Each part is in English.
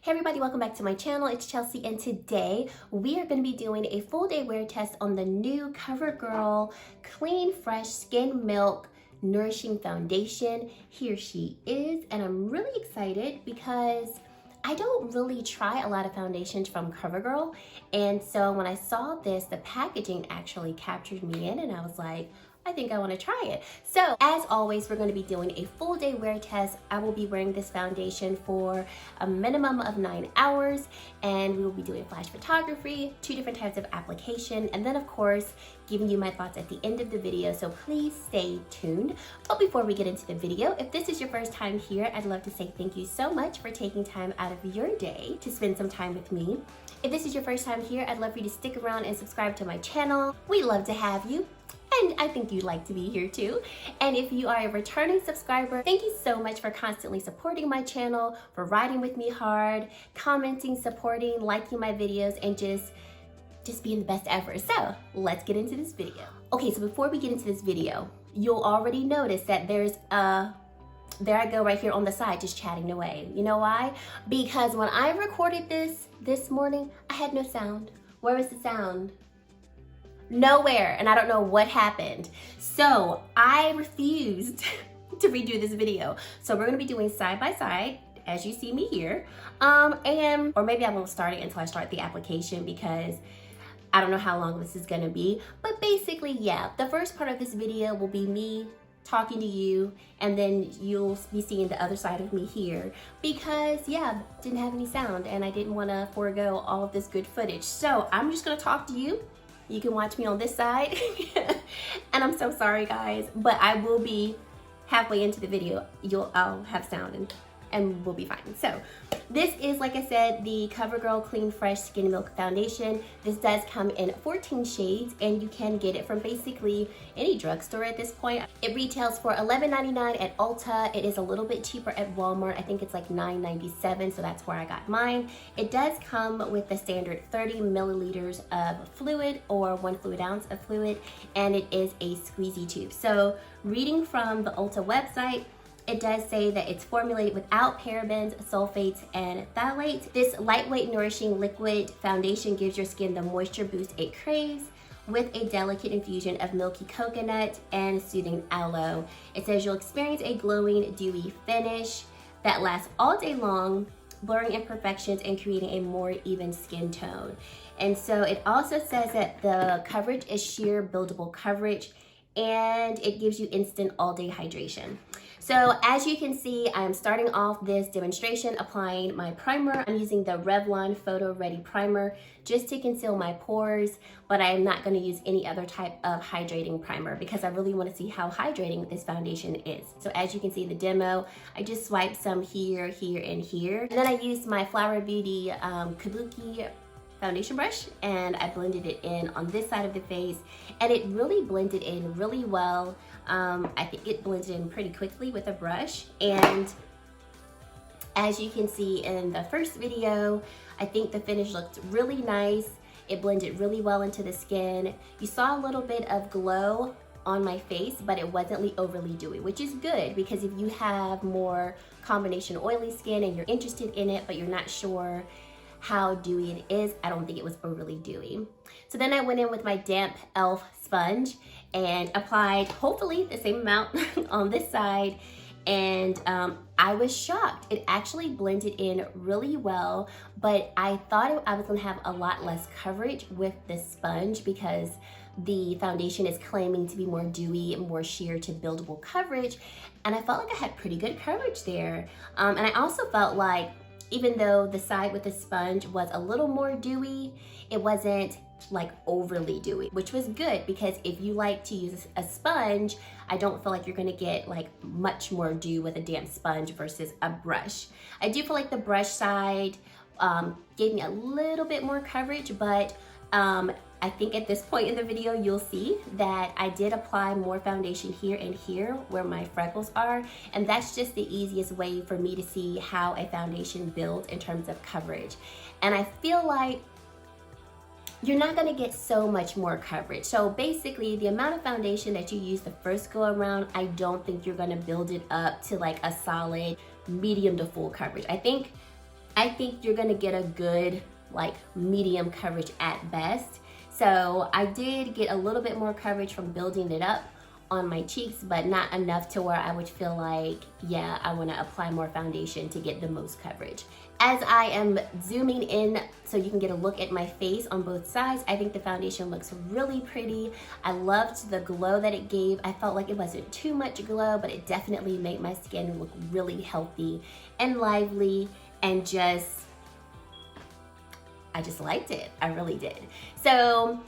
Hey everybody, welcome back to my channel. It's Chelsea and today we are going to be doing a full day wear test on the new Covergirl Clean Fresh Skin Milk Nourishing Foundation. Here she is, and I'm really excited because I don't really try a lot of foundations from Covergirl, and so when I saw this, the packaging actually captured me in and I was like, I think I want to try it. So as always, we're going to be doing a full day wear test. I will be wearing this foundation for a minimum of 9 hours, and we will be doing flash photography, 2 different types of application, and then of course giving you my thoughts at the end of the video, so please stay tuned. But before we get into the video, if this is your first time here, I'd love to say thank you so much for taking time out of your day to spend some time with me. If this is your first time here, I'd love for you to stick around and subscribe to my channel. We love to have you. And I think you'd like to be here too. And if you are a returning subscriber, thank you so much for constantly supporting my channel, for riding with me hard, commenting, supporting, liking my videos, and just being the best ever. So let's get into this video. Okay, so before we get into this video, you'll already notice that there's there I go right here on the side just chatting away. You know why? Because when I recorded this morning, I had no sound. Where was the sound? Nowhere, and I don't know what happened. So I refused to redo this video. So we're gonna be doing side by side as you see me here. Or maybe I won't start it until I start the application because I don't know how long this is gonna be. But basically, yeah, the first part of this video will be me talking to you, and then you'll be seeing the other side of me here because yeah, didn't have any sound and I didn't want to forego all of this good footage. So I'm just gonna talk to you. You can watch me on this side. And I'm so sorry guys, but I will be halfway into the video. I'll have sound and we'll be fine. So this is, like I said, the Covergirl Clean Fresh Skin Milk Foundation. This does come in 14 shades and you can get it from basically any drugstore at this point. It retails for $11.99 at Ulta. It is a little bit cheaper at Walmart. I think it's like $9.97, so that's where I got mine. It does come with the standard 30 milliliters of fluid or 1 fluid ounce of fluid, and it is a squeezy tube. So reading from the Ulta website, it does say that it's formulated without parabens, sulfates, and phthalates. This lightweight, nourishing liquid foundation gives your skin the moisture boost it craves with a delicate infusion of milky coconut and soothing aloe. It says you'll experience a glowing, dewy finish that lasts all day long, blurring imperfections and creating a more even skin tone. And so it also says that the coverage is sheer buildable coverage, and it gives you instant all-day hydration. So as you can see, I'm starting off this demonstration applying my primer. I'm using the Revlon Photo Ready Primer just to conceal my pores, but I'm not going to use any other type of hydrating primer because I really want to see how hydrating this foundation is. So as you can see the demo, I just swiped some here, here, and here. And then I used my Flower Beauty Kabuki foundation brush and I blended it in on this side of the face, and it really blended in really well. I think it blended in pretty quickly with a brush, and as you can see in the first video, I think the finish looked really nice. It blended really well into the skin. You saw a little bit of glow on my face, but it wasn't overly dewy, which is good because if you have more combination oily skin and you're interested in it but you're not sure how dewy it is, I don't think it was overly dewy. So then I went in with my damp e.l.f. sponge and applied hopefully the same amount on this side, and I was shocked. It actually blended in really well, but I thought I was gonna have a lot less coverage with this sponge because the foundation is claiming to be more dewy and more sheer to buildable coverage, and I felt like I had pretty good coverage there. And I also felt like even though the side with the sponge was a little more dewy, it wasn't like overly dewy, which was good because if you like to use a sponge, I don't feel like you're gonna get like much more dew with a damp sponge versus a brush. I do feel like the brush side gave me a little bit more coverage, but I think at this point in the video, you'll see that I did apply more foundation here and here where my freckles are, and that's just the easiest way for me to see how a foundation builds in terms of coverage. And I feel like you're not gonna get so much more coverage. So basically, the amount of foundation that you use the first go around, I don't think you're gonna build it up to like a solid medium to full coverage. I think I think you're gonna get a good like medium coverage at best. So I did get a little bit more coverage from building it up on my cheeks, but not enough to where I would feel like, yeah, I wanna apply more foundation to get the most coverage. As I am zooming in so you can get a look at my face on both sides, I think the foundation looks really pretty. I loved the glow that it gave. I felt like it wasn't too much glow, but it definitely made my skin look really healthy and lively, and I just liked it. I really did. So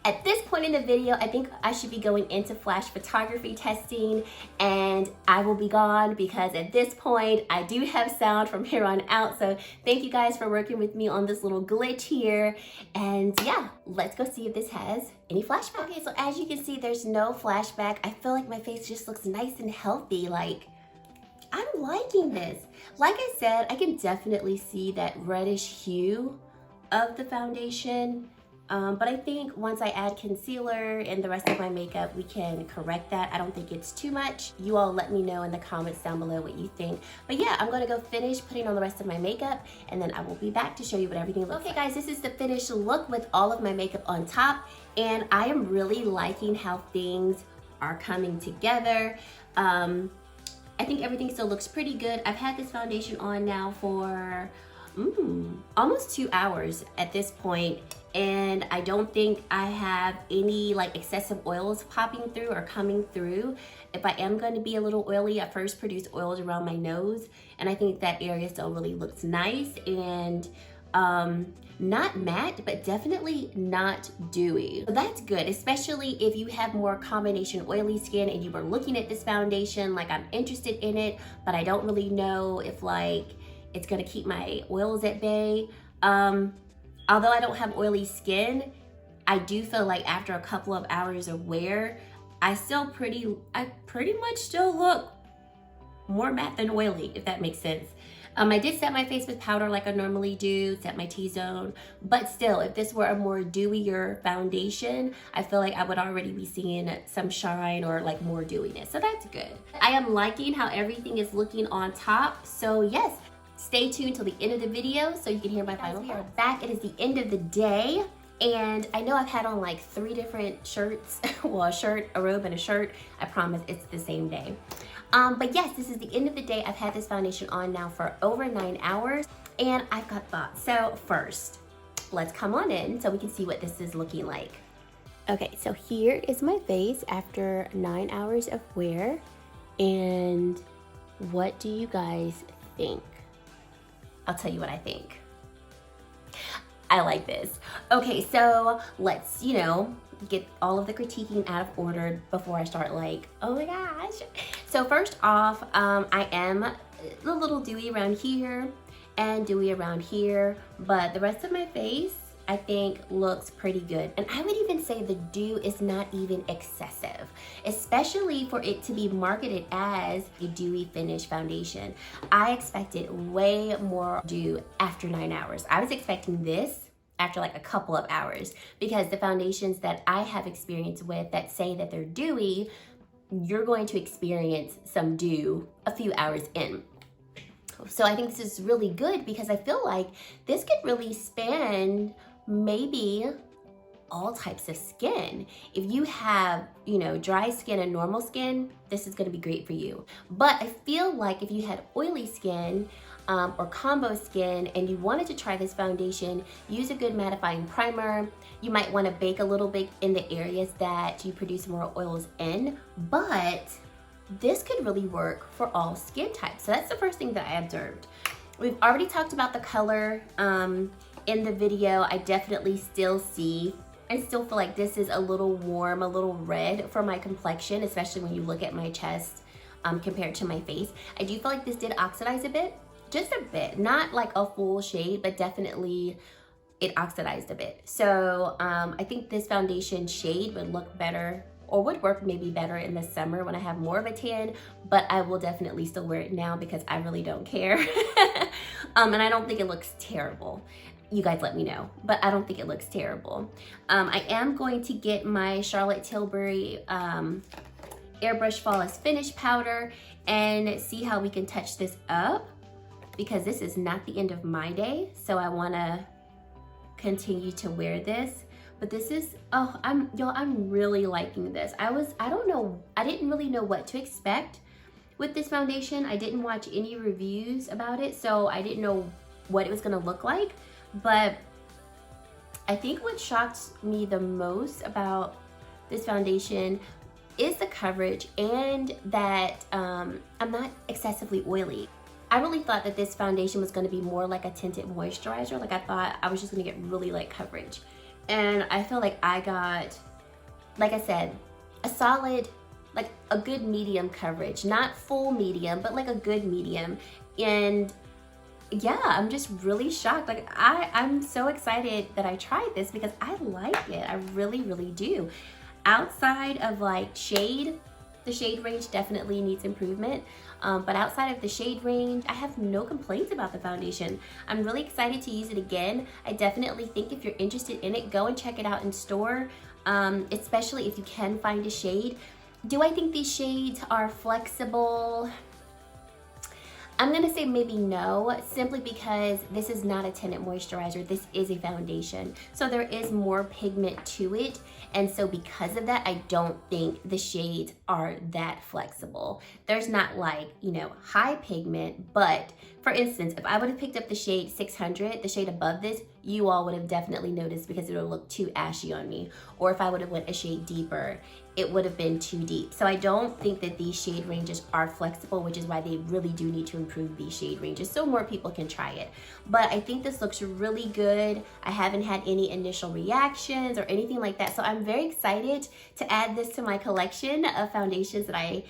at this point in the video, I think I should be going into flash photography testing, and I will be gone because at this point I do have sound from here on out. So thank you guys for working with me on this little glitch here. And yeah, let's go see if this has any flashback. Okay, so as you can see, there's no flashback. I feel like my face just looks nice and healthy. Like, I'm liking this. Like I said, I can definitely see that reddish hue of the foundation. But I think once I add concealer and the rest of my makeup, we can correct that. I don't think it's too much. You all let me know in the comments down below what you think. But yeah, I'm gonna go finish putting on the rest of my makeup, and then I will be back to show you what everything looks like. Okay guys, this is the finished look with all of my makeup on top, and I am really liking how things are coming together. I think everything still looks pretty good. I've had this foundation on now for almost 2 hours at this point, and I don't think I have any like excessive oils popping through or coming through. If I am going to be a little oily, I first produce oils around my nose, and I think that area still really looks nice and not matte, but definitely not dewy. So that's good, especially if you have more combination oily skin and you were looking at this foundation like I'm interested in it, but I don't really know if like it's gonna keep my oils at bay. Although I don't have oily skin, I do feel like after a couple of hours of wear, I pretty much still look more matte than oily, if that makes sense. I did set my face with powder like I normally do, set my T-zone, but still, if this were a more dewier foundation, I feel like I would already be seeing some shine or like more dewiness, so that's good. I am liking how everything is looking on top, so yes, stay tuned till the end of the video so you can hear my final thoughts. We are back. It is the end of the day, and I know I've had on like 3 different shirts. Well, a shirt, a robe, and a shirt. I promise it's the same day. But yes, this is the end of the day. I've had this foundation on now for over 9 hours, and I've got thoughts. So first, let's come on in so we can see what this is looking like. Okay, so here is my face after 9 hours of wear, and what do you guys think? I'll tell you what I think. I like this. Okay, so let's, get all of the critiquing out of order before I start like, oh my gosh. So first off, I am a little dewy around here and dewy around here, but the rest of my face, I think, looks pretty good. And I would even say the dew is not even excessive, especially for it to be marketed as a dewy finish foundation. I expected way more dew after 9 hours. I was expecting this after like a couple of hours, because the foundations that I have experience with that say that they're dewy, you're going to experience some dew a few hours in. So I think this is really good because I feel like this could really span maybe all types of skin. If you have, dry skin and normal skin, this is gonna be great for you. But I feel like if you had oily skin or combo skin and you wanted to try this foundation, use a good mattifying primer. You might wanna bake a little bit in the areas that you produce more oils in, but this could really work for all skin types. So that's the first thing that I observed. We've already talked about the color in the video. I definitely still see and still feel like this is a little warm, a little red for my complexion, especially when you look at my chest compared to my face. I do feel like this did oxidize a bit, just a bit, not like a full shade, but definitely it oxidized a bit. So I think this foundation shade would look better, or would work maybe better in the summer when I have more of a tan, but I will definitely still wear it now because I really don't care. And I don't think it looks terrible. You guys let me know, but I don't think it looks terrible. I am going to get my Charlotte Tilbury Airbrush Flawless Finish Powder and see how we can touch this up. because this is not the end of my day. So I wanna continue to wear this. But this is, oh, I'm really liking this. I didn't really know what to expect with this foundation. I didn't watch any reviews about it, so I didn't know what it was gonna look like. But I think what shocked me the most about this foundation is the coverage and that I'm not excessively oily. I really thought that this foundation was gonna be more like a tinted moisturizer. Like I thought I was just gonna get really light coverage. And I feel like I got, like I said, a solid, like a good medium coverage. Not full medium, but like a good medium. And yeah, I'm just really shocked. Like I'm so excited that I tried this because I like it. I really, really do. Outside of like shade, the shade range definitely needs improvement. But outside of the shade range, I have no complaints about the foundation. I'm really excited to use it again. I definitely think if you're interested in it, go and check it out in store, especially if you can find a shade. Do I think these shades are flexible? I'm gonna say maybe no, simply because this is not a tinted moisturizer. This is a foundation. So there is more pigment to it. And so because of that, I don't think the shades are that flexible. There's not like, you know, high pigment, but for instance, if I would have picked up the shade 600, the shade above this, you all would have definitely noticed because it would look too ashy on me. Or if I would have went a shade deeper, it would have been too deep. So I don't think that these shade ranges are flexible, which is why they really do need to improve these shade ranges so more people can try it. But I think this looks really good. I haven't had any initial reactions or anything like that. So I'm very excited to add this to my collection of foundations that I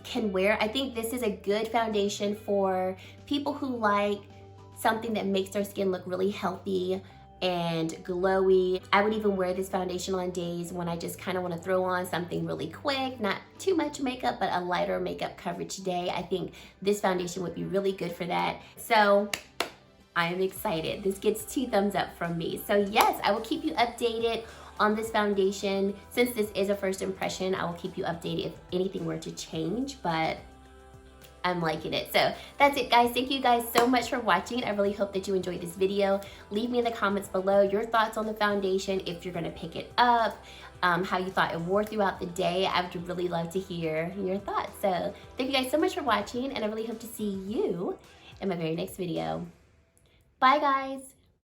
can wear. I think this is a good foundation for people who like something that makes their skin look really healthy and glowy. I would even wear this foundation on days when I just kind of want to throw on something really quick, not too much makeup, but a lighter makeup coverage day. I think this foundation would be really good for that. So I am excited. This gets 2 thumbs up from me. So yes, I will keep you updated on this foundation. Since this is a first impression, I will keep you updated if anything were to change, but I'm liking it. So that's it, guys. Thank you guys so much for watching. I really hope that you enjoyed this video. Leave me in the comments below your thoughts on the foundation, if you're gonna pick it up, how you thought it wore throughout the day. I would really love to hear your thoughts. So thank you guys so much for watching, and I really hope to see you in my very next video. Bye, guys.